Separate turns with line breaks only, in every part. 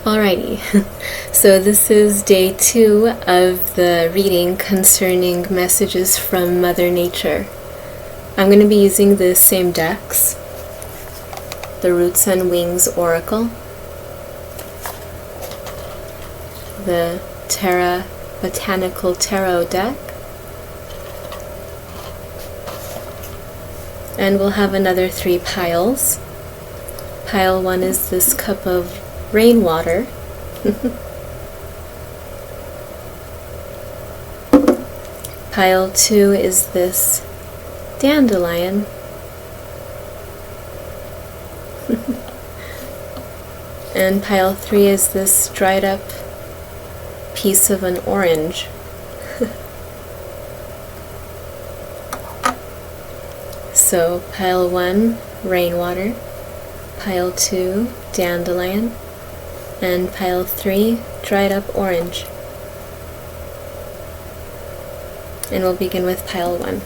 Alrighty, so this is day 2 of the reading concerning messages from Mother Nature. I'm going to be using the same decks, the Roots and Wings Oracle, the Terra Botanical Tarot deck, and we'll have another 3 piles. Pile 1 is this cup of rainwater. Pile 2 is this dandelion. And pile 3 is this dried up piece of an orange. So pile 1, rainwater, pile 2, dandelion, and pile 3, dried up orange. And we'll begin with pile 1.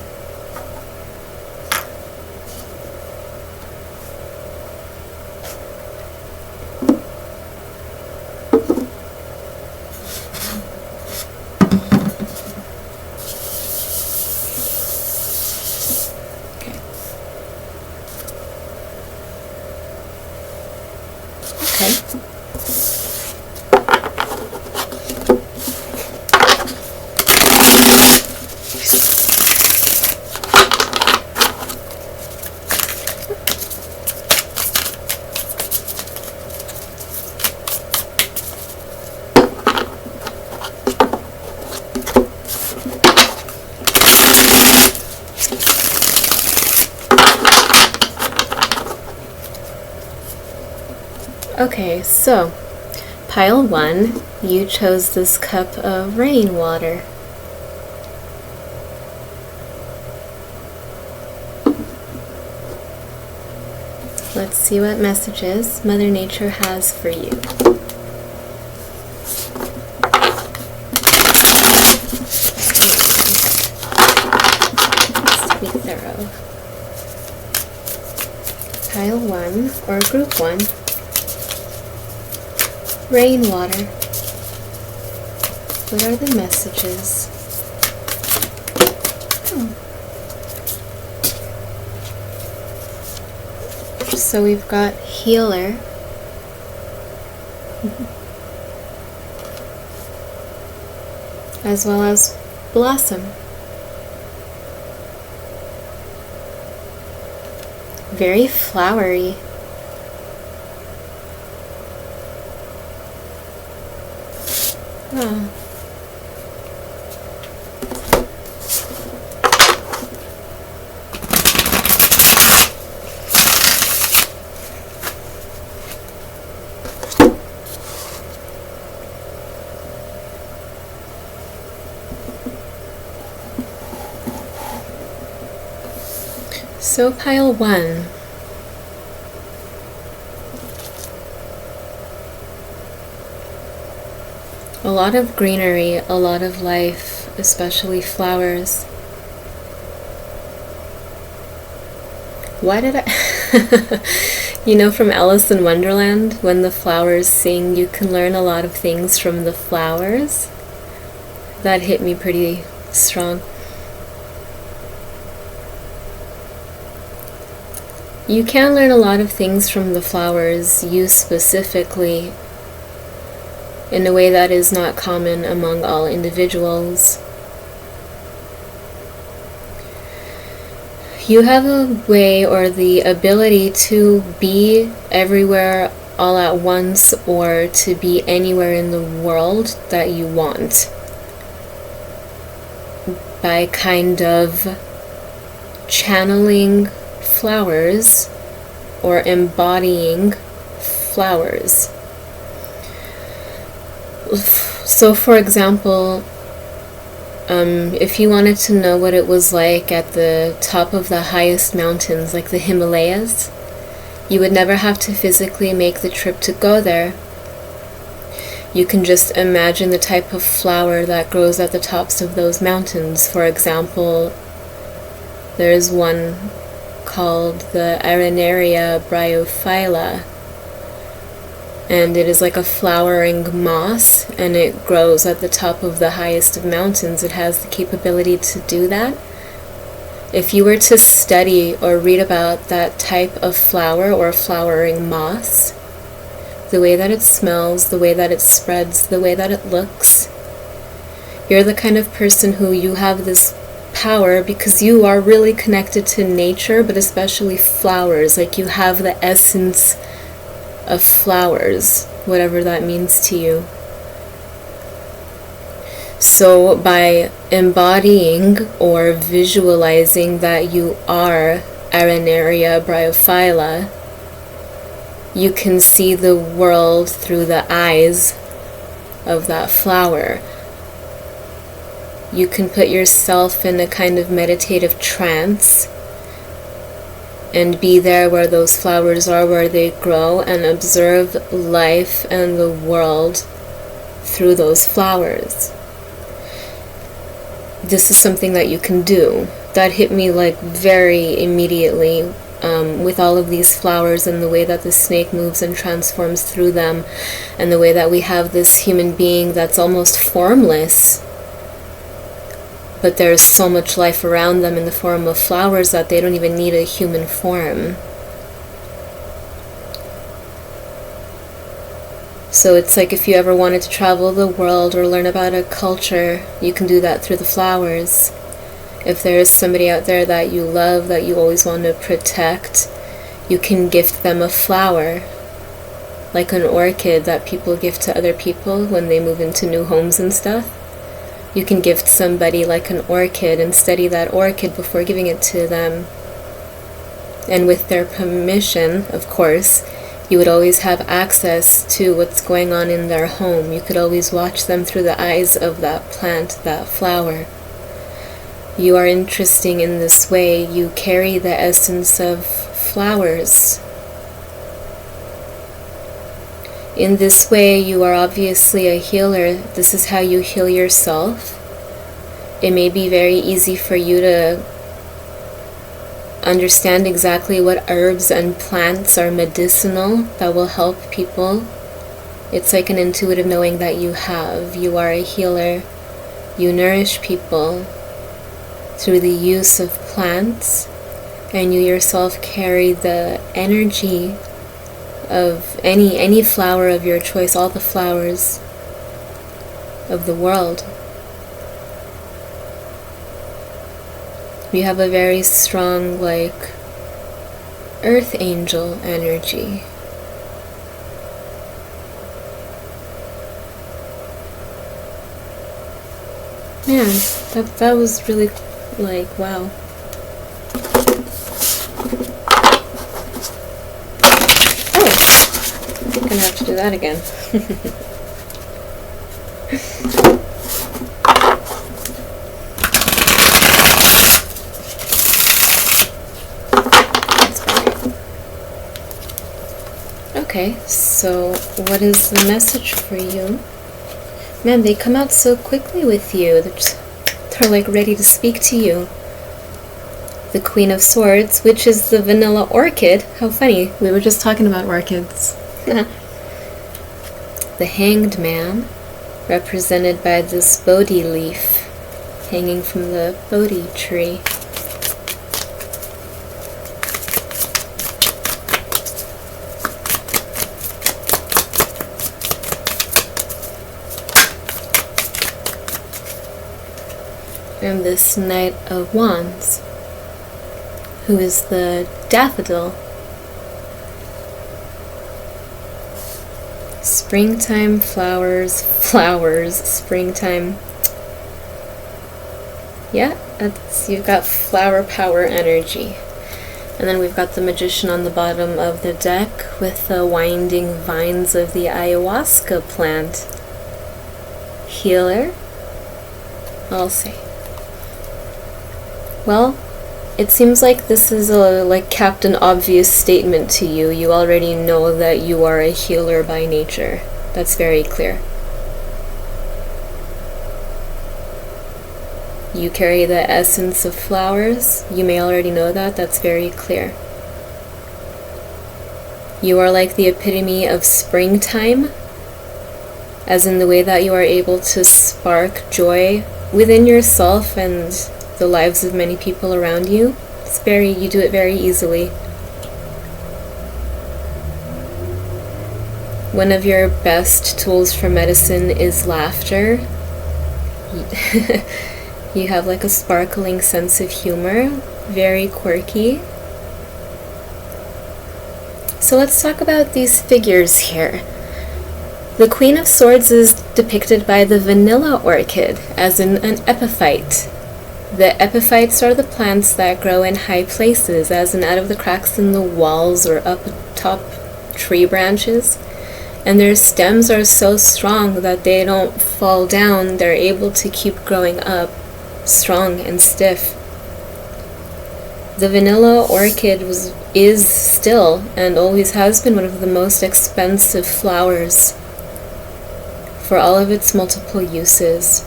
Okay, so pile 1, you chose this cup of rainwater. Let's see what messages Mother Nature has for you. Let's be thorough. Pile 1, or group 1. Rainwater. What are the messages? So we've got healer. As well as blossom. Very flowery. Oh. So pile 1. A lot of greenery, a lot of life, especially flowers. Why did I... You know, from Alice in Wonderland, when the flowers sing, you can learn a lot of things from the flowers. That hit me pretty strong. You can learn a lot of things from the flowers, you specifically, in a way that is not common among all individuals. You have a way or the ability to be everywhere all at once, or to be anywhere in the world that you want, by kind of channeling flowers or embodying flowers. So for example, if you wanted to know what it was like at the top of the highest mountains, like the Himalayas, you would never have to physically make the trip to go there. You can just imagine the type of flower that grows at the tops of those mountains. For example, there's one called the Arenaria bryophylla, And it is like a flowering moss, and it grows at the top of the highest of mountains. It has the capability to do that. If you were to study or read about that type of flower or flowering moss, the way that it smells, the way that it spreads, the way that it looks, you're the kind of person who you have this power because you are really connected to nature, but especially flowers. Like you have the essence of flowers, whatever that means to you. So by embodying or visualizing that you are Arenaria bryophylla, you can see the world through the eyes of that flower. You can put yourself in a kind of meditative trance and be there where those flowers are, where they grow, and observe life and the world through those flowers. This is something that you can do. That hit me like very immediately with all of these flowers and the way that the snake moves and transforms through them, and the way that we have this human being that's almost formless, but there's so much life around them in the form of flowers that they don't even need a human form. So it's like if you ever wanted to travel the world or learn about a culture, you can do that through the flowers. If there is somebody out there that you love, that you always want to protect, you can gift them a flower, like an orchid that people give to other people when they move into new homes and stuff. You can gift somebody like an orchid and study that orchid before giving it to them. And with their permission, of course, you would always have access to what's going on in their home. You could always watch them through the eyes of that plant, that flower. You are interesting in this way. You carry the essence of flowers. In this way, you are obviously a healer. This is how you heal yourself. It may be very easy for you to understand exactly what herbs and plants are medicinal that will help people. It's like an intuitive knowing that you have. You are a healer. You nourish people through the use of plants, and you yourself carry the energy of any flower of your choice, all the flowers of the world. You have a very strong, like, earth angel energy. Man, that was really, like, wow. I'm gonna have to do that again. Okay, so what is the message for you? Man, they come out so quickly with you. They're like ready to speak to you. The Queen of Swords, which is the vanilla orchid. How funny. We were just talking about orchids. The Hanged Man, represented by this Bodhi leaf hanging from the Bodhi tree. And this Knight of Wands, who is the daffodil. Springtime flowers, springtime. Yeah, you've got flower power energy. And then we've got the Magician on the bottom of the deck with the winding vines of the ayahuasca plant. Healer, I'll say. Well, it seems like this is a Captain Obvious statement to you. You already know that you are a healer by nature. That's very clear. You carry the essence of flowers. You may already know that. That's very clear. You are like the epitome of springtime, as in the way that you are able to spark joy within yourself and the lives of many people around you. You do it very easily. One of your best tools for medicine is laughter. You have like a sparkling sense of humor, very quirky. So let's talk about these figures here. The Queen of Swords is depicted by the vanilla orchid, as in an epiphyte. The epiphytes are the plants that grow in high places, as in out of the cracks in the walls or up top tree branches. And their stems are so strong that they don't fall down. They're able to keep growing up strong and stiff. The vanilla orchid is still and always has been one of the most expensive flowers for all of its multiple uses.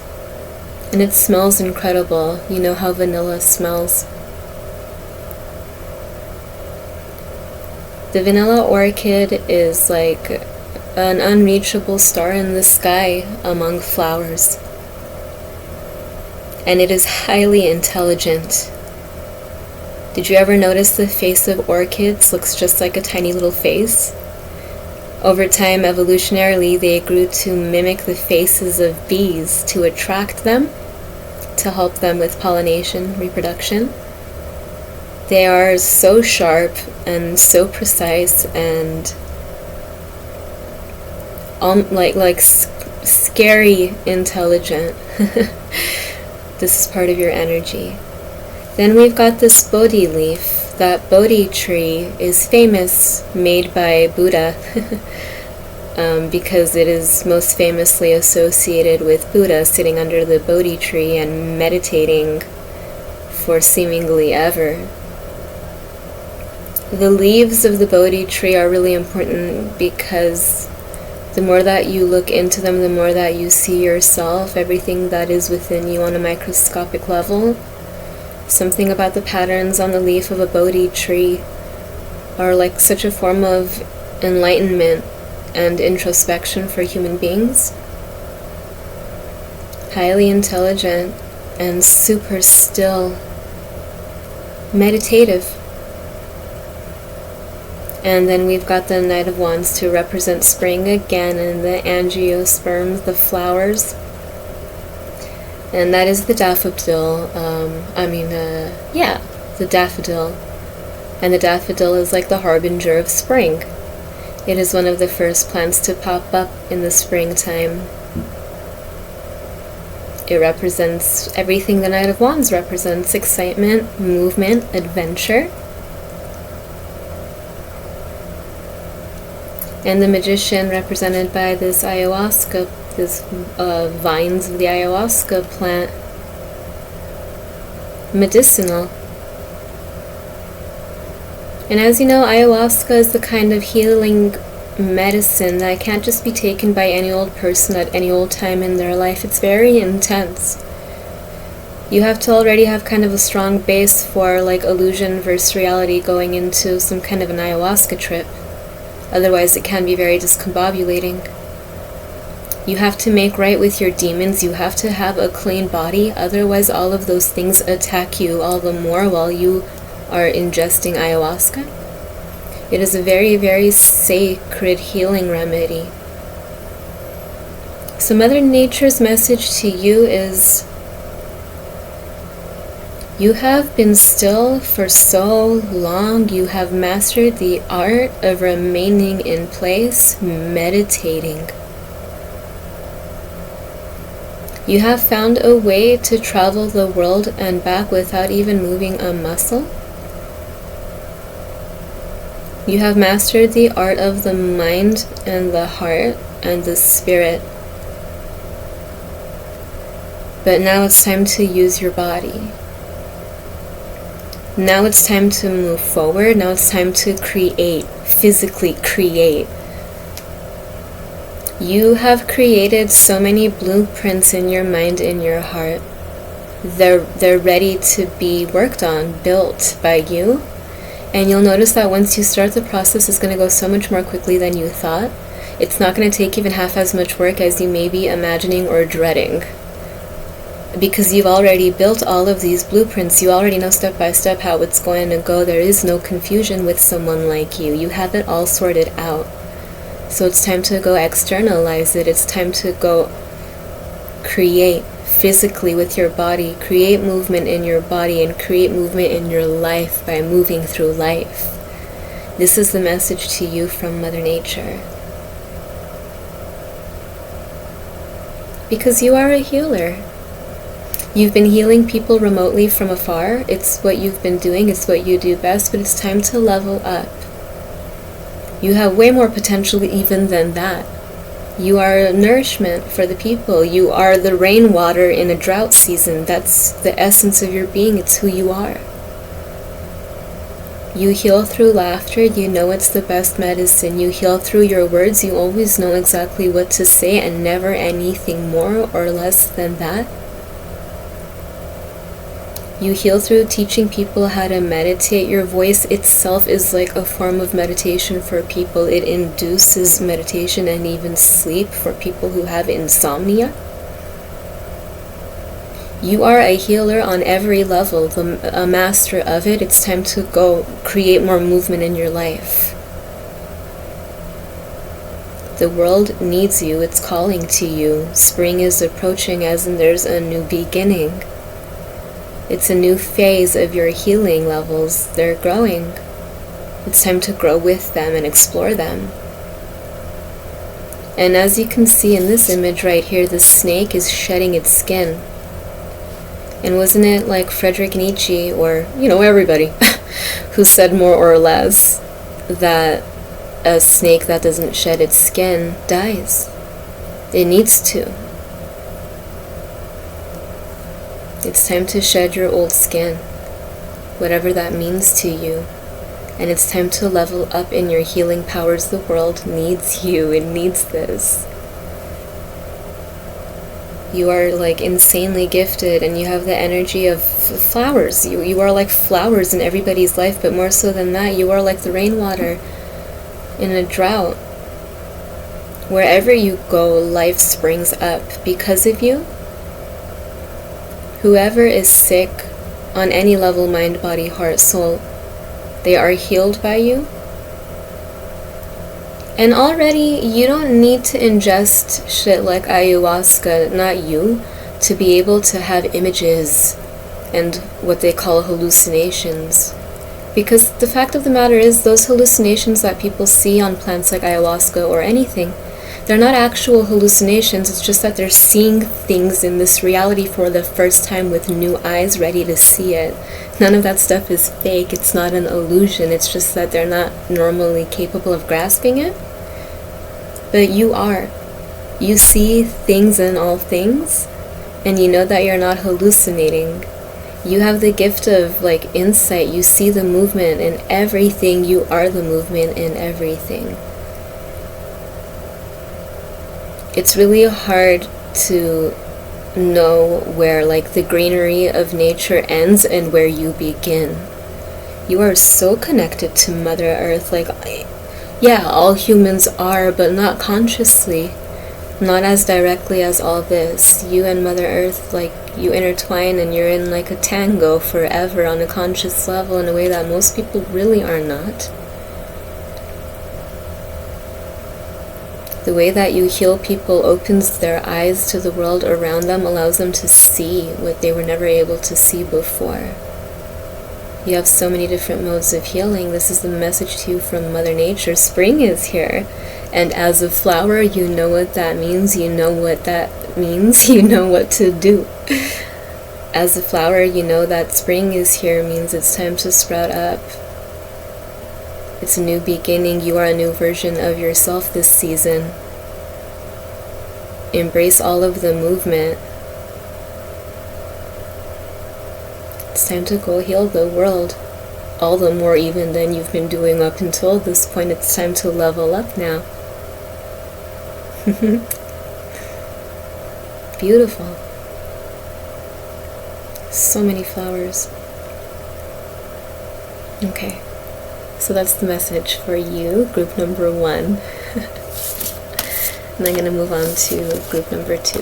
And it smells incredible. You know how vanilla smells. The vanilla orchid is like an unreachable star in the sky among flowers. And it is highly intelligent. Did you ever notice the face of orchids looks just like a tiny little face? Over time, evolutionarily, they grew to mimic the faces of bees to attract them, to help them with pollination, reproduction. They are so sharp and so precise and scary intelligent. This is part of your energy. Then we've got this Bodhi leaf. That Bodhi tree is famous, made by Buddha, because it is most famously associated with Buddha sitting under the Bodhi tree and meditating for seemingly ever. The leaves of the Bodhi tree are really important because the more that you look into them, the more that you see yourself, everything that is within you on a microscopic level. Something about the patterns on the leaf of a Bodhi tree are like such a form of enlightenment and introspection for human beings. Highly intelligent and super still, meditative. And then we've got the Knight of Wands to represent spring again, and the angiosperms, the flowers. And that is the daffodil. The daffodil. And the daffodil is like the harbinger of spring. It is one of the first plants to pop up in the springtime. It represents everything the Knight of Wands represents: excitement, movement, adventure. And the Magician, represented by this ayahuasca, this vines of the ayahuasca plant, medicinal. And as you know, ayahuasca is the kind of healing medicine that can't just be taken by any old person at any old time in their life. It's very intense. You have to already have kind of a strong base for like illusion versus reality going into some kind of an ayahuasca trip. Otherwise it can be very discombobulating. You have to make right with your demons. You have to have a clean body. Otherwise all of those things attack you all the more while you are ingesting ayahuasca. It is a very, very sacred healing remedy. So Mother Nature's message to you is, you have been still for so long. You have mastered the art of remaining in place, meditating. You have found a way to travel the world and back without even moving a muscle. You have mastered the art of the mind and the heart and the spirit. But now it's time to use your body. Now it's time to move forward. Now it's time to create, physically create. You have created so many blueprints in your mind, in your heart. They're ready to be worked on, built by you. And you'll notice that once you start the process, it's going to go so much more quickly than you thought. It's not going to take even half as much work as you may be imagining or dreading. Because you've already built all of these blueprints. You already know step by step how it's going to go. There is no confusion with someone like you. You have it all sorted out. So it's time to go externalize it. It's time to go create physically with your body. Create movement in your body and create movement in your life by moving through life. This is the message to you from Mother Nature. Because you are a healer. You've been healing people remotely from afar. It's what you've been doing. It's what you do best, but it's time to level up. You have way more potential even than that. You are nourishment for the people. You are the rainwater in a drought season. That's the essence of your being. It's who you are. You heal through laughter. You know it's the best medicine. You heal through your words. You always know exactly what to say and never anything more or less than that. You heal through teaching people how to meditate. Your voice itself is like a form of meditation for people. It induces meditation and even sleep for people who have insomnia. You are a healer on every level, a master of it. It's time to go create more movement in your life. The world needs you. It's calling to you. Spring is approaching, as in there's a new beginning. It's a new phase of your healing levels. They're growing. It's time to grow with them and explore them. And as you can see in this image right here, the snake is shedding its skin. And wasn't it like Friedrich Nietzsche, or, everybody, who said more or less that a snake that doesn't shed its skin dies? It needs to. It's time to shed your old skin, whatever that means to you. And it's time to level up in your healing powers. The world needs you. It needs this. You are like insanely gifted, and you have the energy of flowers. You are like flowers in everybody's life, but more so than that, you are like the rainwater in a drought. Wherever you go, life springs up because of you. Whoever is sick on any level, mind, body, heart, soul, they are healed by you. And already, you don't need to ingest shit like ayahuasca, not you, to be able to have images and what they call hallucinations. Because the fact of the matter is, those hallucinations that people see on plants like ayahuasca or anything, they're not actual hallucinations. It's just that they're seeing things in this reality for the first time with new eyes, ready to see it. None of that stuff is fake. It's not an illusion. It's just that they're not normally capable of grasping it. But you are. You see things in all things, and you know that you're not hallucinating. You have the gift of insight. You see the movement in everything. You are the movement in everything. It's really hard to know where the greenery of nature ends and where you begin. You are so connected to Mother Earth. Yeah, all humans are, but not consciously. Not as directly as all this. You and Mother Earth, you intertwine, and you're in a tango forever on a conscious level in a way that most people really are not. The way that you heal people opens their eyes to the world around them, allows them to see what they were never able to see before. You have so many different modes of healing. This is the message to you from Mother Nature. Spring is here. And as a flower, you know what that means. You know what that means. You know what to do. As a flower, you know that spring is here means it's time to sprout up. It's a new beginning. You are a new version of yourself this season. Embrace all of the movement. It's time to go heal the world. All the more even than you've been doing up until this point. It's time to level up now. Beautiful. So many flowers. Okay. So that's the message for you, group number 1. And I'm going to move on to group number 2.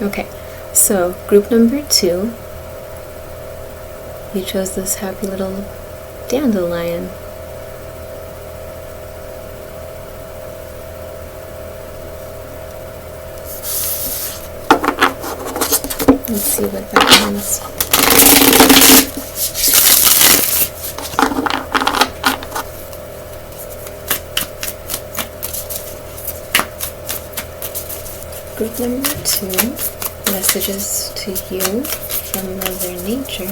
Okay, so group number 2, you chose this happy little dandelion. Let's see what that means. Group number 2, messages to you from Mother Nature.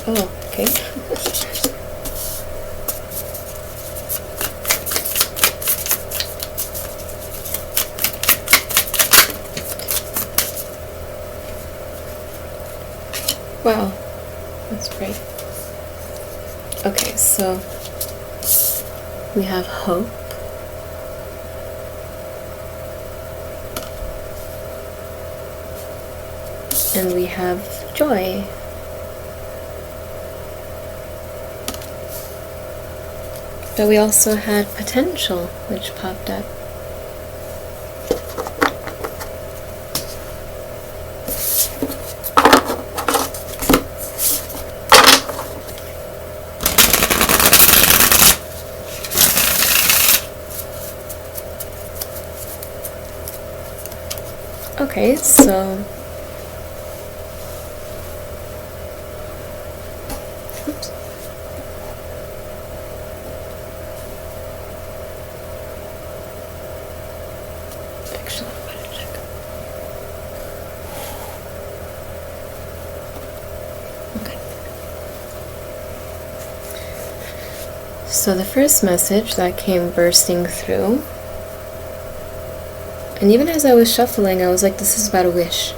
Oh, okay. Wow, that's great. Okay, so we have hope. And we have joy. But we also had potential, which popped up. Okay, so oops. Actually, I'm gonna check. Okay. So the first message that came bursting through, and even as I was shuffling, I was like, this is about a wish.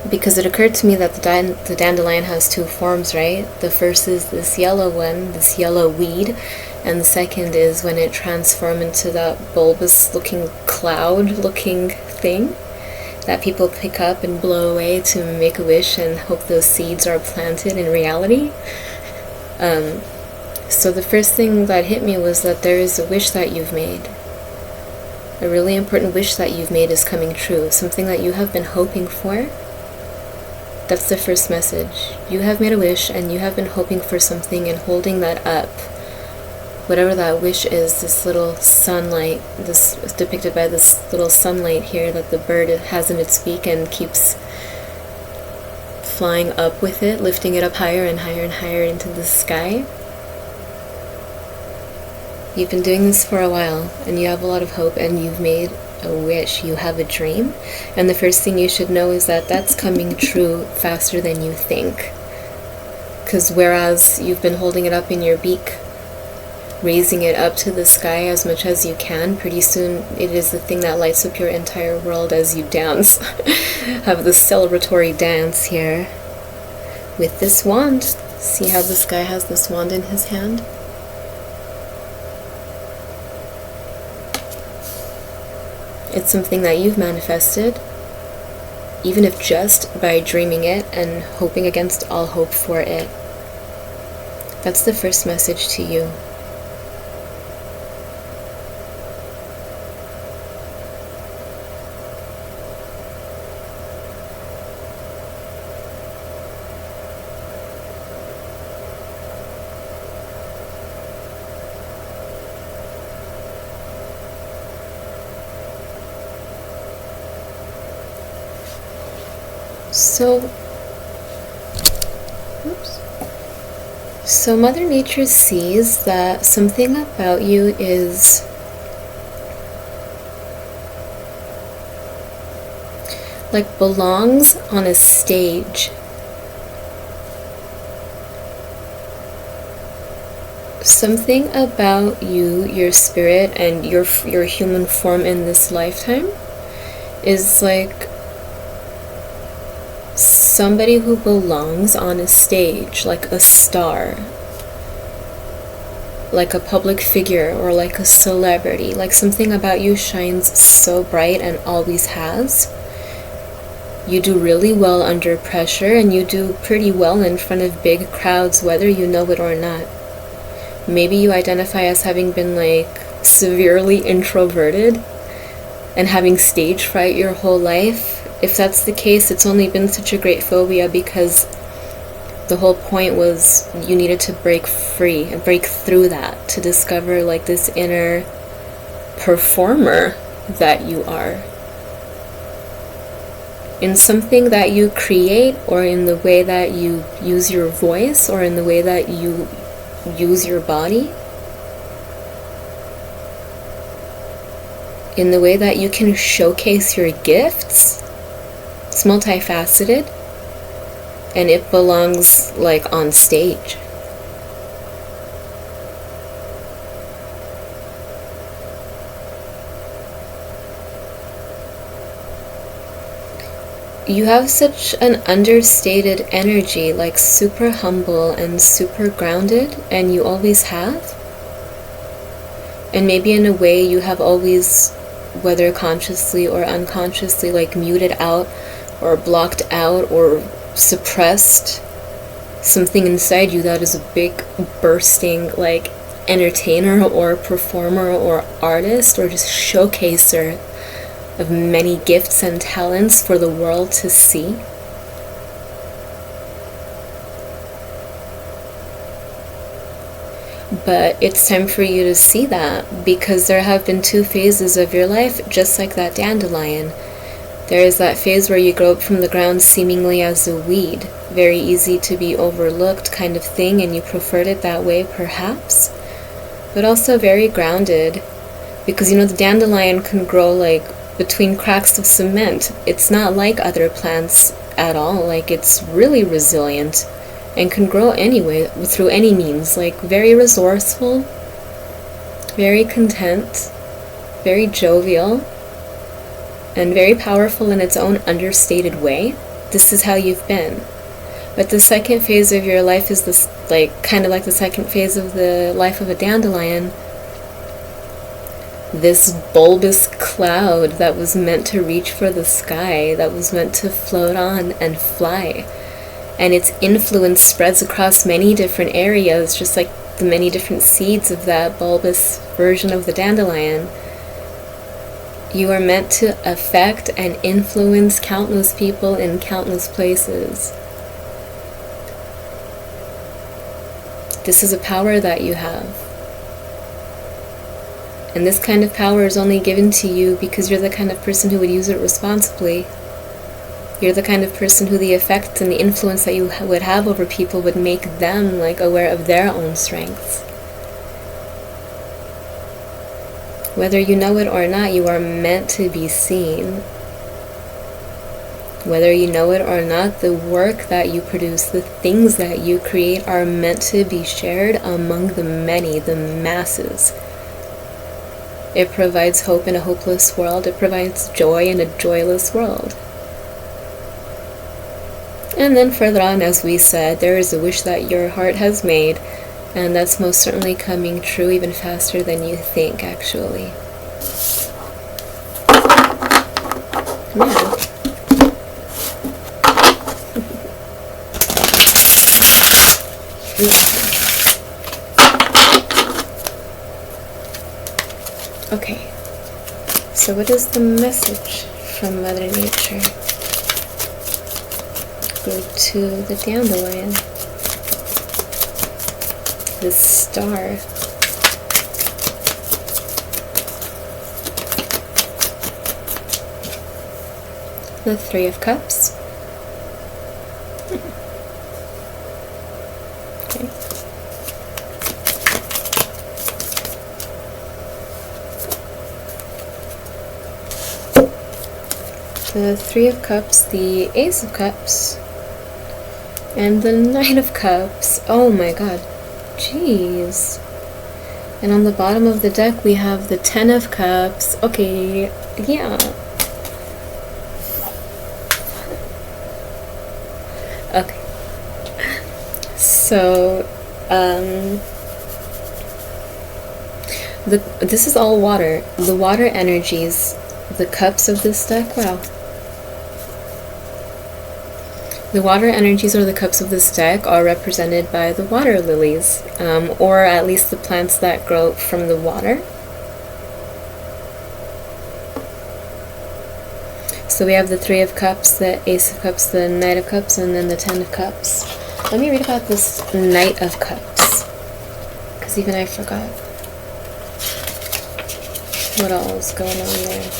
Because it occurred to me that the dandelion has 2 forms, right? The first is this yellow one, this yellow weed, and the second is when it transforms into that bulbous looking cloud looking thing that people pick up and blow away to make a wish and hope those seeds are planted in reality. So the first thing that hit me was that there is a wish that you've made. A really important wish that you've made is coming true. Something that you have been hoping for. That's the first message. You have made a wish and you have been hoping for something and holding that up. Whatever that wish is, this little sunlight, this is depicted by this little sunlight here that the bird has in its beak and keeps flying up with it, lifting it up higher and higher and higher into the sky. You've been doing this for a while and you have a lot of hope and you've made a wish, you have a dream, and the first thing you should know is that that's coming true faster than you think. Because whereas you've been holding it up in your beak, raising it up to the sky as much as you can, pretty soon it is the thing that lights up your entire world as you dance. Have this celebratory dance here with this wand. See how this guy has this wand in his hand? It's something that you've manifested, even if just by dreaming it and hoping against all hope for it. That's the first message to you. So Mother Nature sees that something about you is like belongs on a stage. Something about you, your spirit, and your human form in this lifetime is like somebody who belongs on a stage, like a star, like a public figure, or like a celebrity. Like something about you shines so bright and always has. You do really well under pressure, and you do pretty well in front of big crowds, whether you know it or not. Maybe you identify as having been like severely introverted and having stage fright your whole life. If that's the case, it's only been such a great phobia because the whole point was you needed to break free and break through that to discover like this inner performer that you are. In something that you create, or in the way that you use your voice, or in the way that you use your body, in the way that you can showcase your gifts. It's multifaceted, and it belongs like on stage. You have such an understated energy, like super humble and super grounded, and you always have. And maybe in a way you have always, whether consciously or unconsciously, like muted out or blocked out or suppressed something inside you that is a big bursting like entertainer or performer or artist or just showcaser of many gifts and talents for the world to see. But it's time for you to see that, because there have been two phases of your life, just like that dandelion. There is that phase where you grow up from the ground seemingly as a weed, very easy to be overlooked kind of thing, and you preferred it that way perhaps, but also very grounded, because you know the dandelion can grow like between cracks of cement. It's not like other plants at all. Like it's really resilient and can grow anyway through any means. Like very resourceful, very content, very jovial, and very powerful in its own understated way. This is how you've been. But the second phase of your life is this, like kind of like the second phase of the life of a dandelion. This bulbous cloud that was meant to reach for the sky, that was meant to float on and fly. And its influence spreads across many different areas, just like the many different seeds of that bulbous version of the dandelion. You are meant to affect and influence countless people in countless places. This is a power that you have. And this kind of power is only given to you because you're the kind of person who would use it responsibly. You're the kind of person who the effect and the influence that you would have over people would make them like aware of their own strengths. Whether you know it or not, you are meant to be seen. Whether you know it or not, the work that you produce, the things that you create are meant to be shared among the many, the masses. It provides hope in a hopeless world. It provides joy in a joyless world. And then further on, as we said, there is a wish that your heart has made, and that's most certainly coming true even faster than you think, actually. Yeah. Okay, so what is the message from Mother Nature? Go to the dandelion, the star. The Three of Cups. Okay. the Three of Cups, the Ace of Cups, and the Knight of Cups. Oh my god. Jeez. And on the bottom of the deck we have the Ten of Cups. Okay, yeah. Okay. So, this is all water. The water energies, the cups of this deck, wow. The water energies or the cups of this deck are represented by the water lilies, or at least the plants that grow from the water. So we have the Three of Cups, the Ace of Cups, the Knight of Cups, and then the Ten of Cups. Let me read about this Knight of Cups, because even I forgot what all is going on there.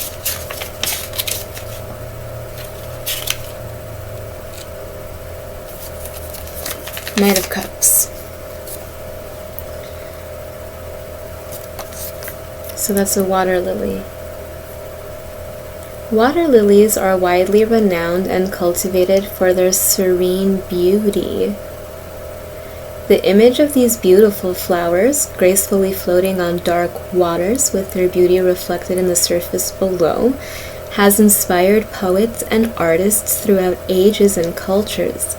Knight of Cups. So that's a water lily. Water lilies are widely renowned and cultivated for their serene beauty. The image of these beautiful flowers, gracefully floating on dark waters with their beauty reflected in the surface below, has inspired poets and artists throughout ages and cultures.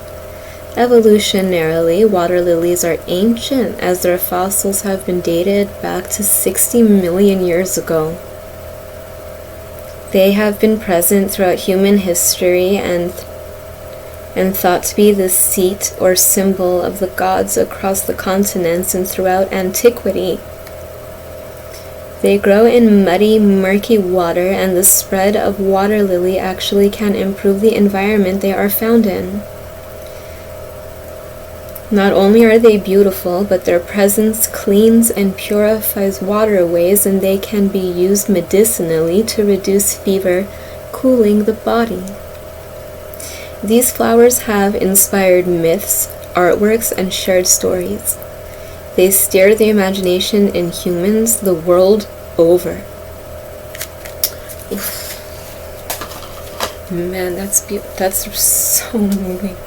Evolutionarily, water lilies are ancient, as their fossils have been dated back to 60 million years ago. They have been present throughout human history and thought to be the seat or symbol of the gods across the continents and throughout antiquity. They grow in muddy, murky water, and the spread of water lily actually can improve the environment they are found in. Not only are they beautiful, but their presence cleans and purifies waterways, and they can be used medicinally to reduce fever, cooling the body. These flowers have inspired myths, artworks, and shared stories. They stir the imagination in humans the world over. Oof. Man, that's so moving.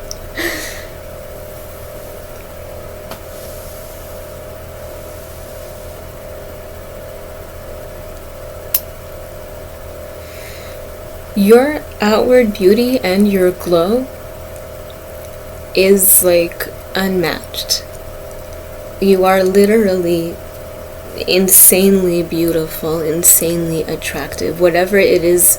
Your outward beauty and your glow is like unmatched. You are literally insanely beautiful, insanely attractive. Whatever it is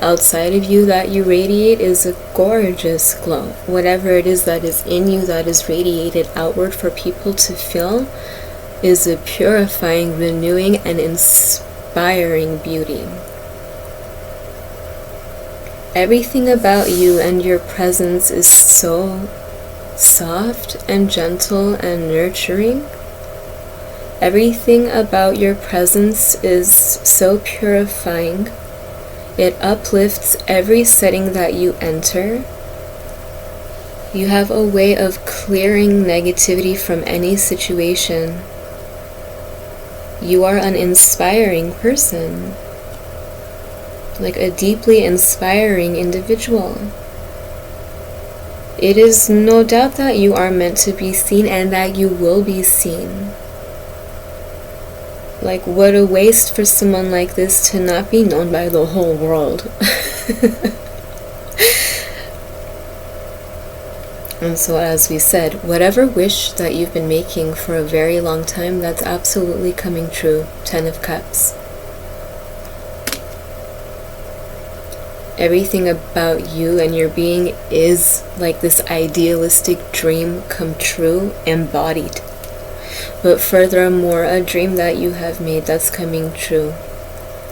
outside of you that you radiate is a gorgeous glow. Whatever it is that is in you that is radiated outward for people to feel is a purifying, renewing, and inspiring beauty. Everything about you and your presence is so soft and gentle and nurturing. Everything about your presence is so purifying. It uplifts every setting that you enter. You have a way of clearing negativity from any situation. You are an inspiring person. Like a deeply inspiring individual. It is no doubt that you are meant to be seen and that you will be seen. Like, what a waste for someone like this to not be known by the whole world. And so, as we said, whatever wish that you've been making for a very long time, that's absolutely coming true. 10 of Cups. Everything about you and your being is like this idealistic dream come true, embodied. But furthermore, a dream that you have made that's coming true.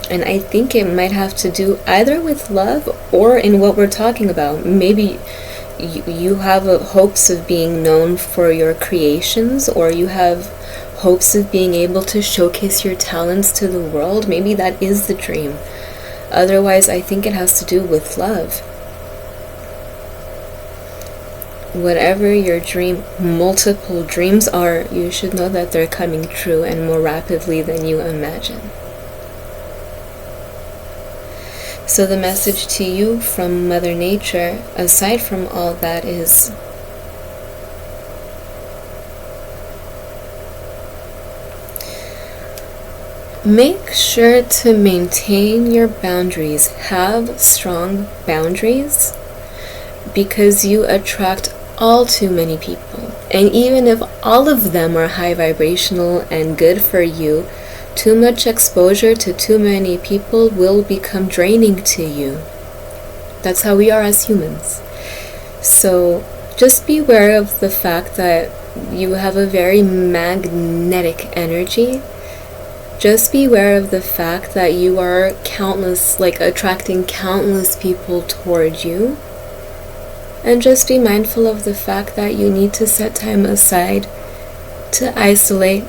And I think it might have to do either with love or in what we're talking about. Maybe you have hopes of being known for your creations, or you have hopes of being able to showcase your talents to the world. Maybe that is the dream. Otherwise, I think it has to do with love. Whatever your multiple dreams are, you should know that they're coming true and more rapidly than you imagine. So the message to you from Mother Nature, aside from all that, is make sure to maintain your boundaries. Have strong boundaries, because you attract all too many people. And even if all of them are high vibrational and good for you, too much exposure to too many people will become draining to you. That's how we are as humans. So just beware of the fact that you have a very magnetic energy. Just beware of the fact that you are attracting countless people toward you. And just be mindful of the fact that you need to set time aside to isolate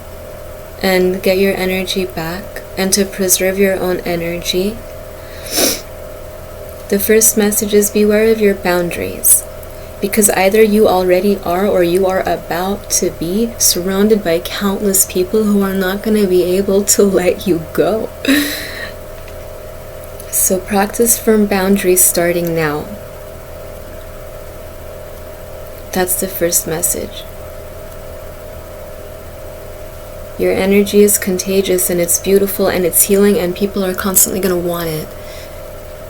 and get your energy back, and to preserve your own energy. The first message is beware of your boundaries, because either you already are or you are about to be surrounded by countless people who are not going to be able to let you go. So practice firm boundaries starting now. That's the first message. Your energy is contagious, and it's beautiful, and it's healing, and people are constantly going to want it.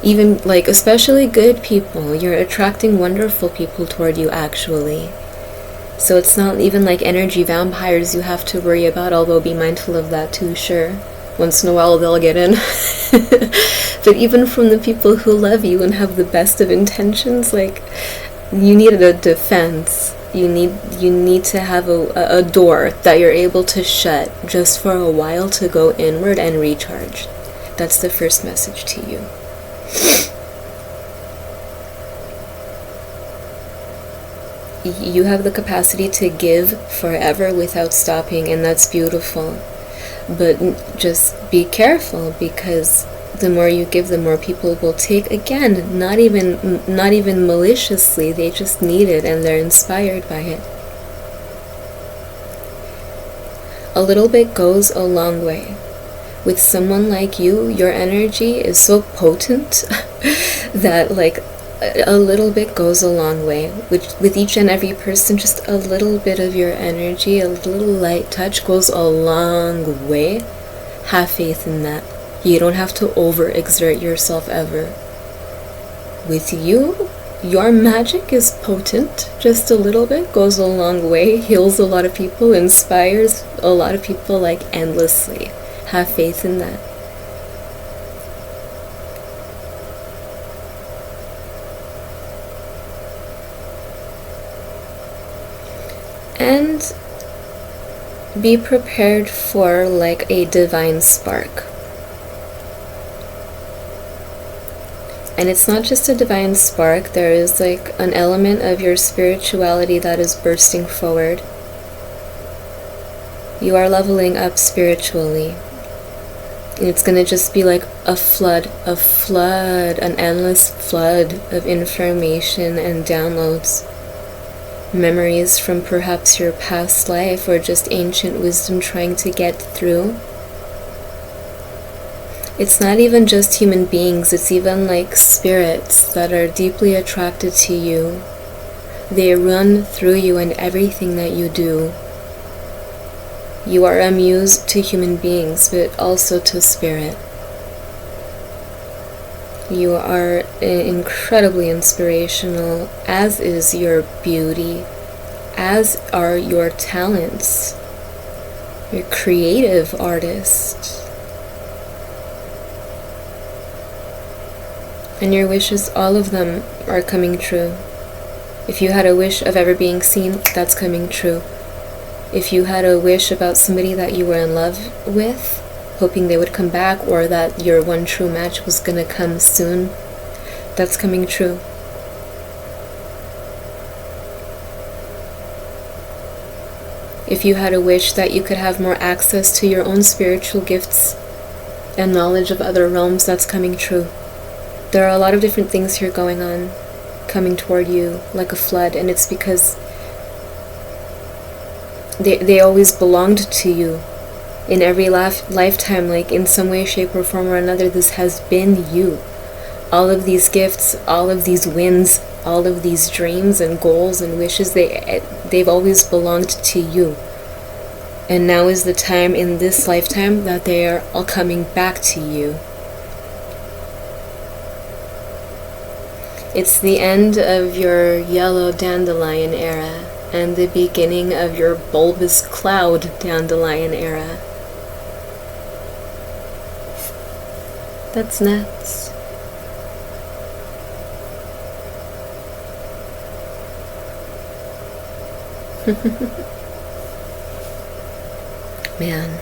Even, especially good people. You're attracting wonderful people toward you, actually. So it's not even like energy vampires you have to worry about, although be mindful of that too, sure. Once in a while they'll get in. But even from the people who love you and have the best of intentions, you need a defense. You need to have a door that you're able to shut just for a while to go inward and recharge. That's the first message to you. You have the capacity to give forever without stopping, and that's beautiful. But just be careful, because the more you give, the more people will take. Again, not even maliciously, they just need it and they're inspired by it. A little bit goes a long way. With someone like you, your energy is so potent that a little bit goes a long way. With each and every person, just a little bit of your energy, a little light touch goes a long way. Have faith in that. You don't have to overexert yourself ever. With you, your magic is potent. Just a little bit goes a long way, heals a lot of people, inspires a lot of people endlessly. Have faith in that. And be prepared for a divine spark. And it's not just a divine spark, there is an element of your spirituality that is bursting forward. You are leveling up spiritually. And it's going to just be a flood, an endless flood of information and downloads. Memories from perhaps your past life, or just ancient wisdom trying to get through. It's not even just human beings, it's even spirits that are deeply attracted to you. They run through you and everything that you do. You are a muse to human beings, but also to spirit. You are incredibly inspirational, as is your beauty, as are your talents. You're a creative artist. And your wishes, all of them, are coming true. If you had a wish of ever being seen, that's coming true. If you had a wish about somebody that you were in love with, hoping they would come back, or that your one true match was gonna come soon, that's coming true. If you had a wish that you could have more access to your own spiritual gifts and knowledge of other realms, that's coming true. There are a lot of different things here going on, coming toward you like a flood, and it's because they always belonged to you. In every lifetime, in some way, shape, or form or another, this has been you. All of these gifts, all of these wins, all of these dreams and goals and wishes, they've always belonged to you. And now is the time in this lifetime that they are all coming back to you. It's the end of your yellow dandelion era and the beginning of your bulbous cloud dandelion era. That's nuts. Man.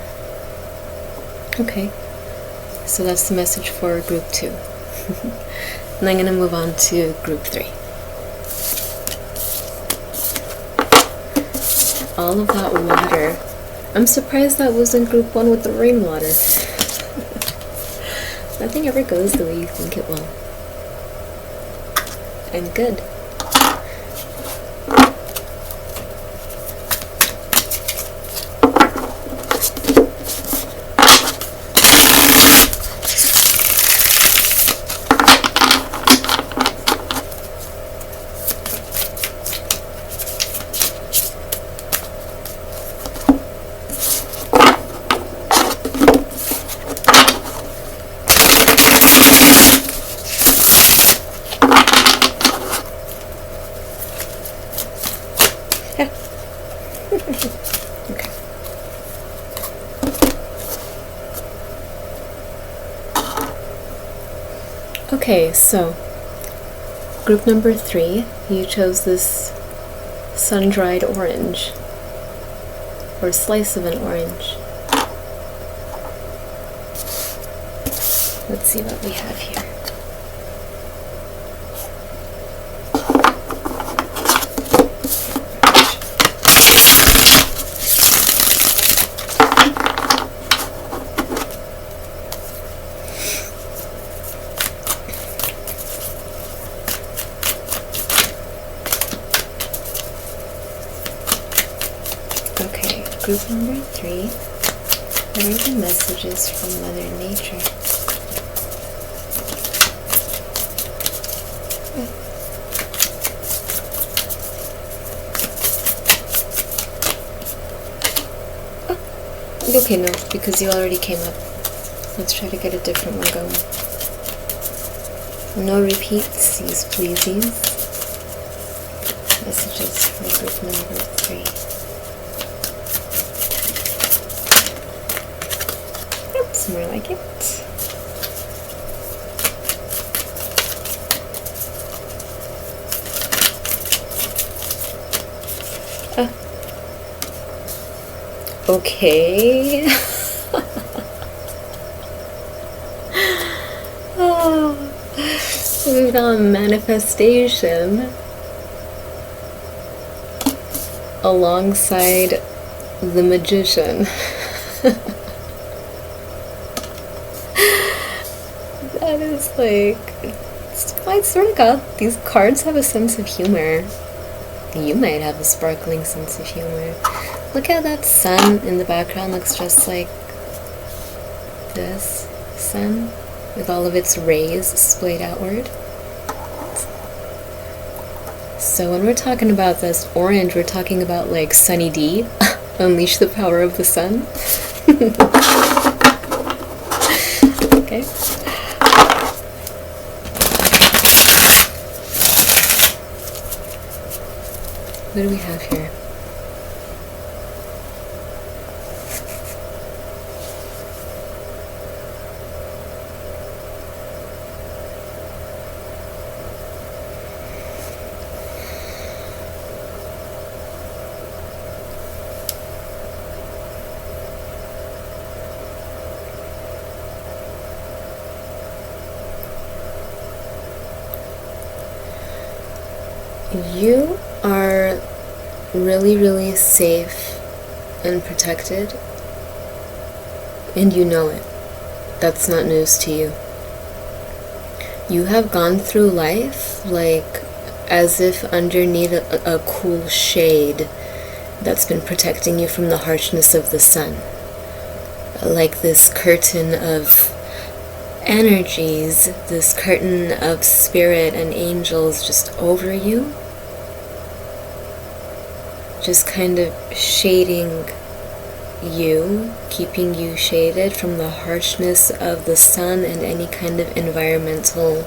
Okay. So that's the message for group 2. And I'm going to move on to group 3. All of that water. I'm surprised that wasn't group 1 with the rainwater. Nothing ever goes the way you think it will. And good. Okay, so group number 3, you chose this sun-dried orange, or slice of an orange. Let's see what we have here. Group number 3, what are the messages from Mother Nature? Oh. Okay, no, because you already came up. Let's try to get a different one going. No repeats, pleasies. Messages for group number 3. More like it. Okay. Oh, we've got manifestation alongside the magician. That is like, I sort of got, these cards have a sense of humor. You might have a sparkling sense of humor. Look at that sun in the background, looks just like this sun with all of its rays splayed outward. So when we're talking about this orange, we're talking about like Sunny D, unleash the power of the sun. Okay. What do we have here? You are really, really safe and protected, and you know it. That's not news to you. You have gone through life like as if underneath a cool shade that's been protecting you from the harshness of the sun. Like this curtain of energies, this curtain of spirit and angels just over you, just kind of shading you, keeping you shaded from the harshness of the sun and any kind of environmental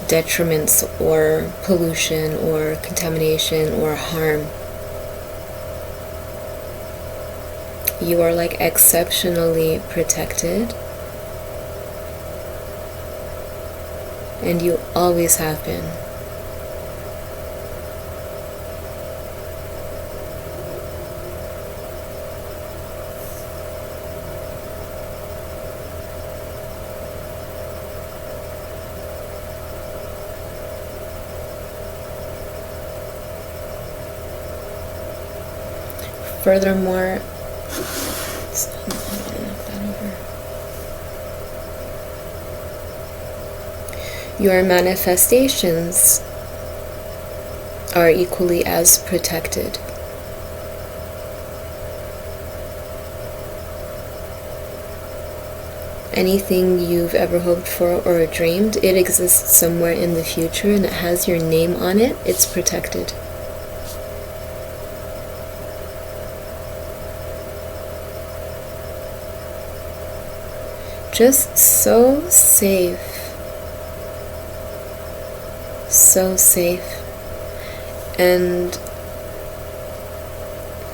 detriments or pollution or contamination or harm. You are like exceptionally protected, and you always have been. Furthermore, your manifestations are equally as protected. Anything you've ever hoped for or dreamed, it exists somewhere in the future and it has your name on it. It's protected. Just so safe. So safe. And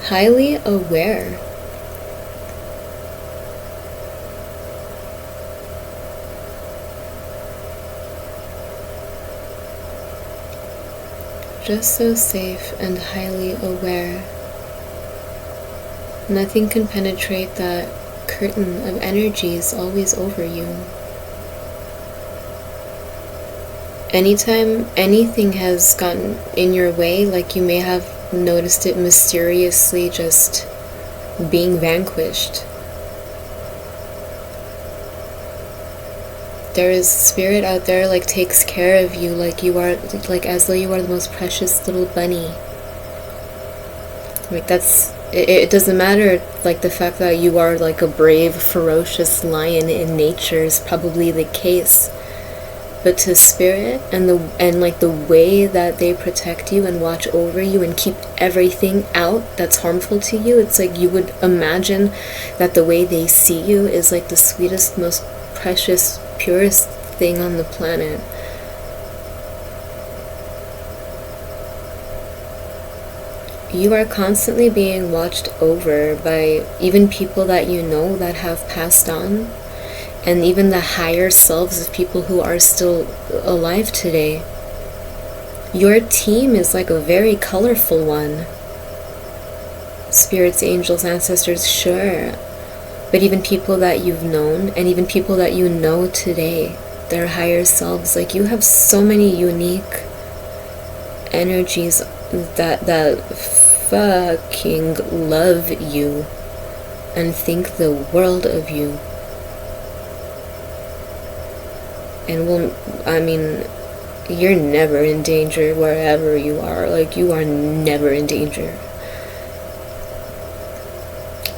highly aware. Just so safe and highly aware. Nothing can penetrate that curtain of energies always over you. Anytime anything has gotten in your way, like you may have noticed it mysteriously just being vanquished, there is spirit out there like takes care of you, like you are, like as though you are the most precious little bunny. Like that's it doesn't matter, like the fact that you are like a brave, ferocious lion in nature is probably the case, but to spirit and the way that they protect you and watch over you and keep everything out that's harmful to you, it's like you would imagine that the way they see you is like the sweetest, most precious, purest thing on the planet. You are constantly being watched over by even people that you know that have passed on, and even the higher selves of people who are still alive today. Your team is like a very colorful one. Spirits, angels, ancestors, sure. But even people that you've known, and even people that you know today, their higher selves, like you have so many unique energies that fucking love you and think the world of you. And you're never in danger wherever you are. Like, you are never in danger.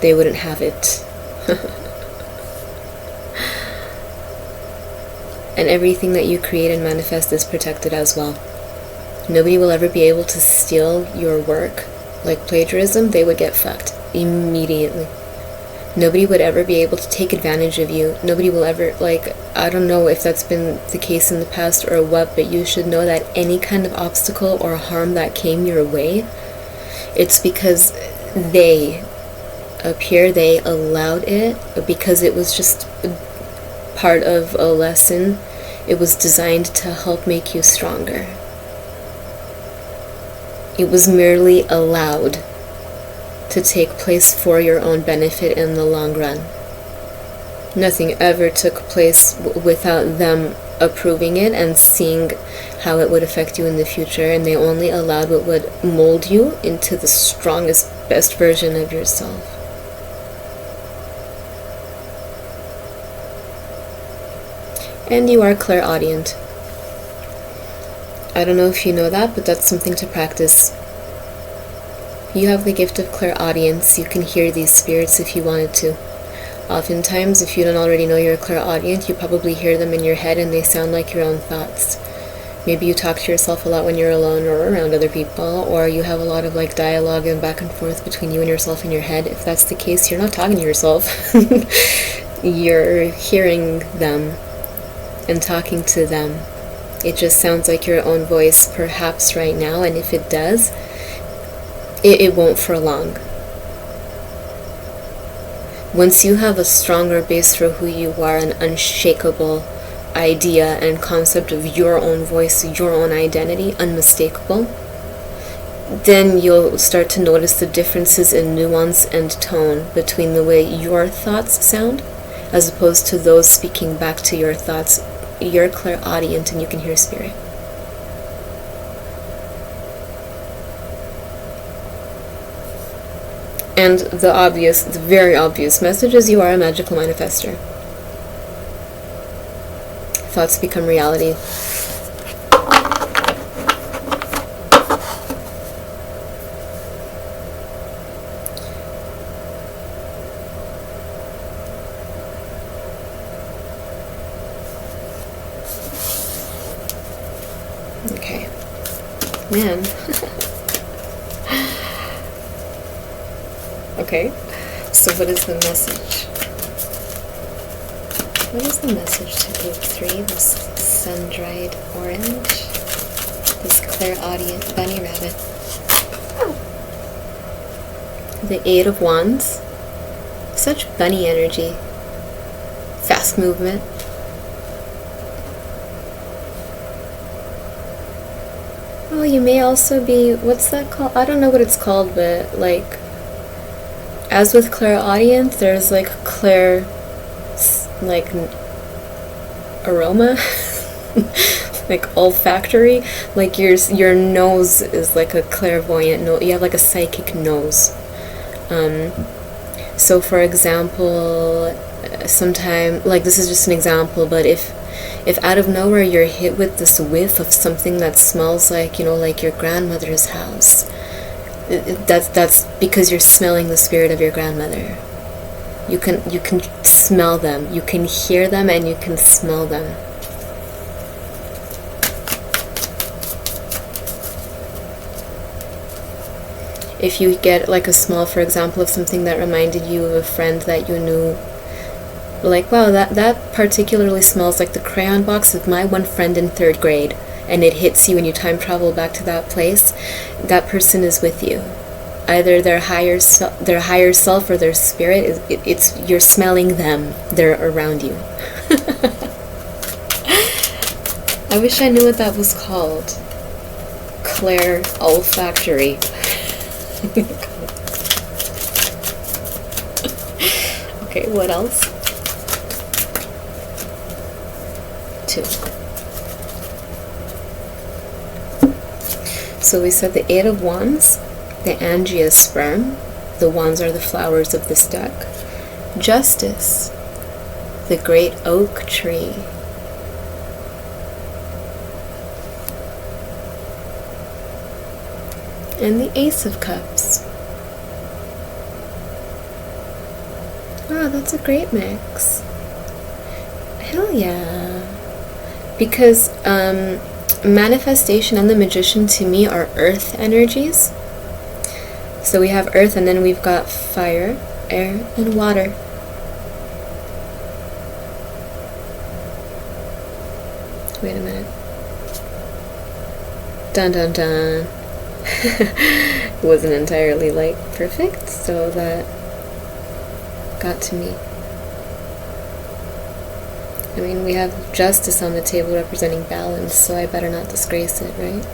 They wouldn't have it. And everything that you create and manifest is protected as well. Nobody will ever be able to steal your work. Like plagiarism, they would get fucked immediately. Nobody would ever be able to take advantage of you. Nobody will ever, like, I don't know if that's been the case in the past or what, but you should know that any kind of obstacle or harm that came your way, it's because they allowed it, because it was just part of a lesson. It was designed to help make you stronger. It was merely allowed to take place for your own benefit in the long run. Nothing ever took place without them approving it and seeing how it would affect you in the future, and they only allowed what would mold you into the strongest, best version of yourself. And you are clairaudient. I don't know if you know that, but that's something to practice. You have the gift of clairaudience. You can hear these spirits if you wanted to. Oftentimes, if you don't already know you're a clairaudient, you probably hear them in your head and they sound like your own thoughts. Maybe you talk to yourself a lot when you're alone or around other people, or you have a lot of like dialogue and back and forth between you and yourself in your head. If that's the case, you're not talking to yourself. You're hearing them and talking to them. It just sounds like your own voice perhaps right now, and if it does, it won't for long. Once you have a stronger base for who you are, an unshakable idea and concept of your own voice, your own identity, unmistakable, then you'll start to notice the differences in nuance and tone between the way your thoughts sound as opposed to those speaking back to your thoughts. You're clairaudient and you can hear spirit. And the very obvious message is you are a magical manifester. Thoughts become reality. Okay. Man. Okay. So what is the message? What is the message to group 3? This sun-dried orange. This clairaudient bunny rabbit. The 8 of Wands. Such bunny energy. Fast movement. Oh, you may also be, what's that called? I don't know what it's called, but like, as with clairaudient, there's like like aroma, like olfactory. Like your nose is like a clairvoyant nose. You have like a psychic nose. So for example, sometime, like this is just an example, but if out of nowhere you're hit with this whiff of something that smells like, like your grandmother's house, that's because you're smelling the spirit of your grandmother. You can smell them, you can hear them, and you can smell them. If you get like a smell, for example, of something that reminded you of a friend that you knew, like, wow, that particularly smells like the crayon box of my one friend in 3rd grade, and it hits you and you time travel back to that place, that person is with you. Either their higher self or their spirit, it's you're smelling them, they're around you. I wish I knew what that was called. Claire olfactory. Okay, what else? 2. So we said the 8 of Wands, the angiosperm, the wands are the flowers of this deck. Justice, the great oak tree. And the Ace of Cups. Wow, that's a great mix. Hell yeah. Because manifestation and the Magician to me are earth energies. So we have earth, and then we've got fire, air, and water. Wait a minute. Dun dun dun. It wasn't entirely like perfect, so that got to me. I mean, we have justice on the table representing balance, so I better not disgrace it, right?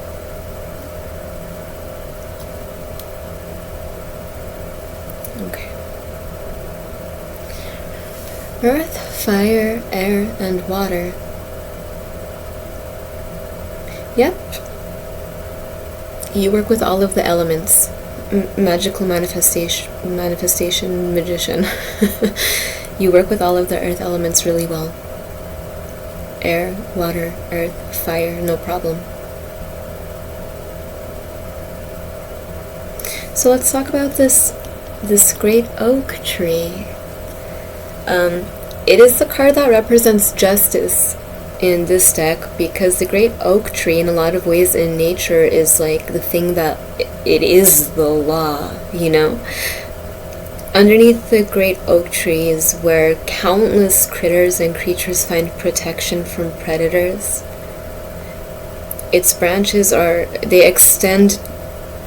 Okay. Earth, fire, air, and water. Yep. You work with all of the elements. Magical manifestation magician. You work with all of the earth elements really well. Air, water, earth, fire, no problem. So let's talk about this great oak tree. It is the card that represents justice in this deck, because the great oak tree in a lot of ways in nature is like the thing that it is the law, you know? Underneath the great oak tree is where countless critters and creatures find protection from predators. Its branches they extend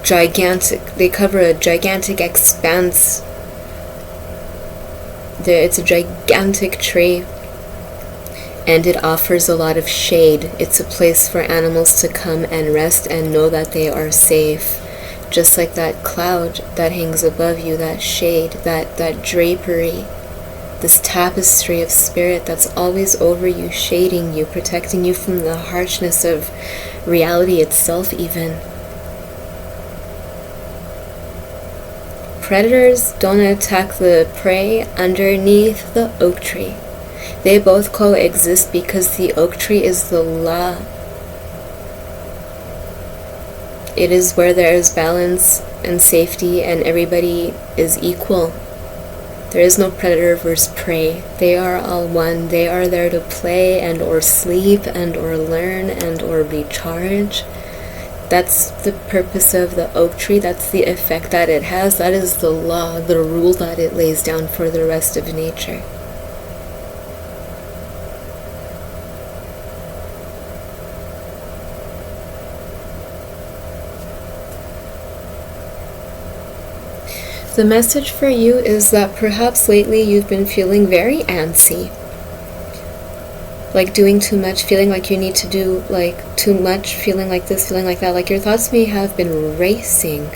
gigantic, they cover a gigantic expanse. It's a gigantic tree, and it offers a lot of shade. It's a place for animals to come and rest and know that they are safe. Just like that cloud that hangs above you, that shade, that drapery, this tapestry of spirit that's always over you, shading you, protecting you from the harshness of reality itself even. Predators don't attack the prey underneath the oak tree. They both coexist because the oak tree is the law. It is where there is balance and safety and everybody is equal. There is no predator versus prey. They are all one. They are there to play and or sleep and or learn and or recharge. That's the purpose of the oak tree. That's the effect that it has. That is the law, the rule that it lays down for the rest of nature. The message for you is that perhaps lately you've been feeling very antsy. Like doing too much, feeling like you need to do like too much, feeling like this, feeling like that. Like your thoughts may have been racing.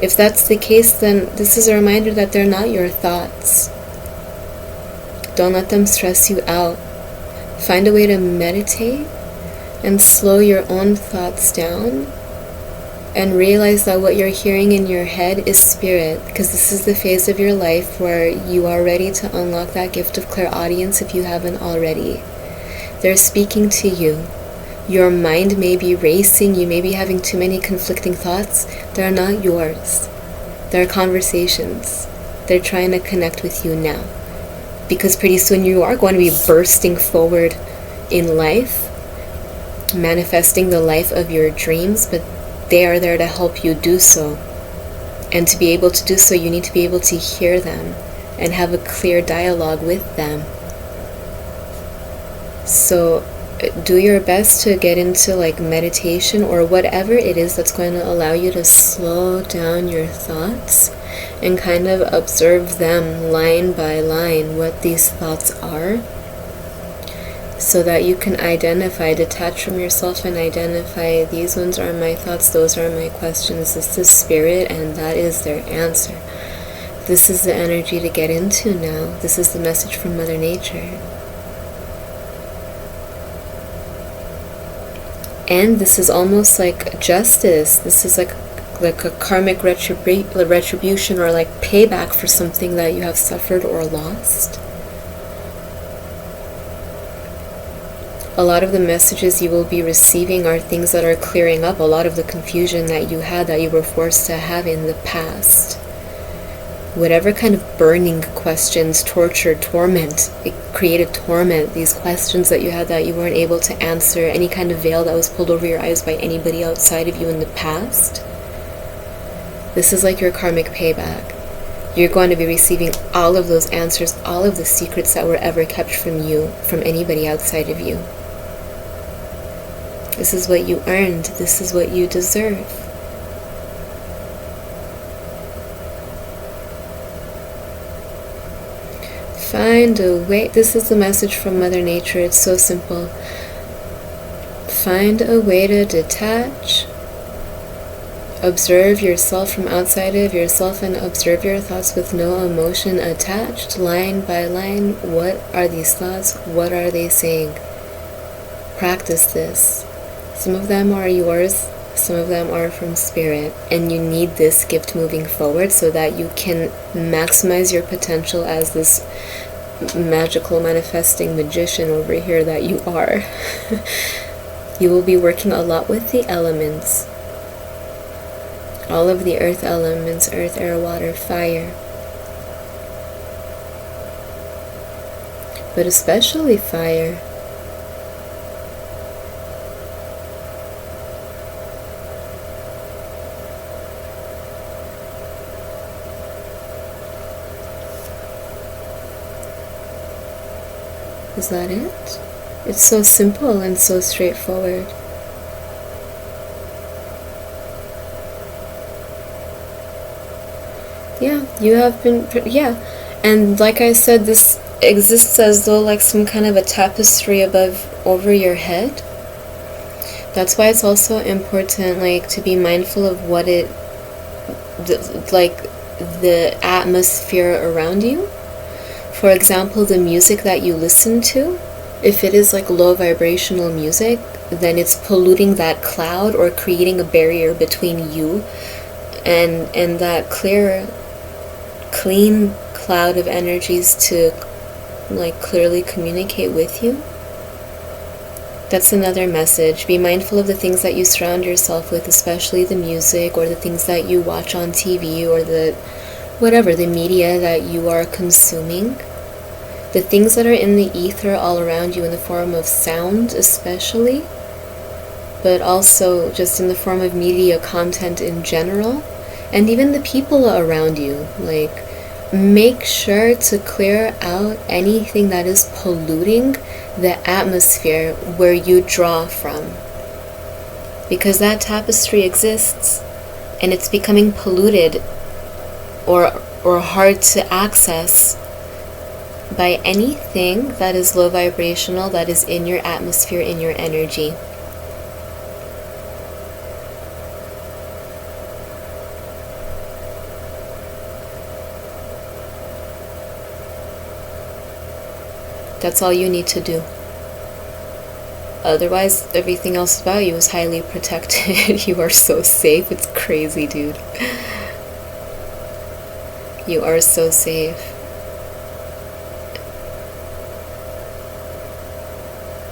If that's the case, then this is a reminder that they're not your thoughts. Don't let them stress you out. Find a way to meditate and slow your own thoughts down. And realize that what you're hearing in your head is spirit, because this is the phase of your life where you are ready to unlock that gift of clairaudience if you haven't already. They're speaking to you. Your mind may be racing, you may be having too many conflicting thoughts. They're not yours. They're conversations. They're trying to connect with you now. Because pretty soon you are going to be bursting forward in life, manifesting the life of your dreams, but they are there to help you do so. And to be able to do so, you need to be able to hear them and have a clear dialogue with them. So do your best to get into like meditation or whatever it is that's going to allow you to slow down your thoughts and kind of observe them line by line, what these thoughts are, so that you can detach from yourself and identify, these ones are my thoughts, those are my questions, this is spirit, and that is their answer. This is the energy to get into now. This is the message from Mother Nature. And this is almost like justice. This is like a karmic retribution or like payback for something that you have suffered or lost. A lot of the messages you will be receiving are things that are clearing up a lot of the confusion that you had, that you were forced to have in the past. Whatever kind of burning questions, torture, torment, it created torment, these questions that you had that you weren't able to answer, any kind of veil that was pulled over your eyes by anybody outside of you in the past. This is like your karmic payback. You're going to be receiving all of those answers, all of the secrets that were ever kept from you, from anybody outside of you. This is what you earned. This is what you deserve. Find a way. This is the message from Mother Nature. It's so simple. Find a way to detach. Observe yourself from outside of yourself and observe your thoughts with no emotion attached, line by line. What are these thoughts? What are they saying? Practice this. Some of them are yours, some of them are from spirit, and you need this gift moving forward so that you can maximize your potential as this magical manifesting magician over here that you are. You will be working a lot with the elements. All of the earth elements, earth, air, water, fire. but especially fire. Is that it? It's so simple and so straightforward. Yeah, you have been, yeah. And like I said, this exists as though like some kind of a tapestry over your head. That's why it's also important, like, to be mindful of what the atmosphere around you. For example, the music that you listen to, if it is like low vibrational music, then it's polluting that cloud or creating a barrier between you and that clean cloud of energies to like clearly communicate with you. That's another message. Be mindful of the things that you surround yourself with, especially the music or the things that you watch on TV or the media that you are consuming. The things that are in the ether all around you in the form of sound especially, but also just in the form of media content in general, and even the people around you. Like, make sure to clear out anything that is polluting the atmosphere where you draw from. Because that tapestry exists, and it's becoming polluted or hard to access by anything that is low vibrational, that is in your atmosphere, in your energy. That's all you need to do. Otherwise, everything else about you is highly protected. You are so safe. It's crazy, dude. You are so safe.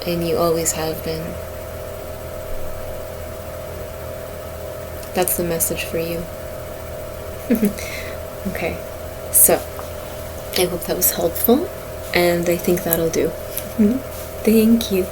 And you always have been. That's the message for you. Okay, so I hope that was helpful, and I think that'll do. Thank you.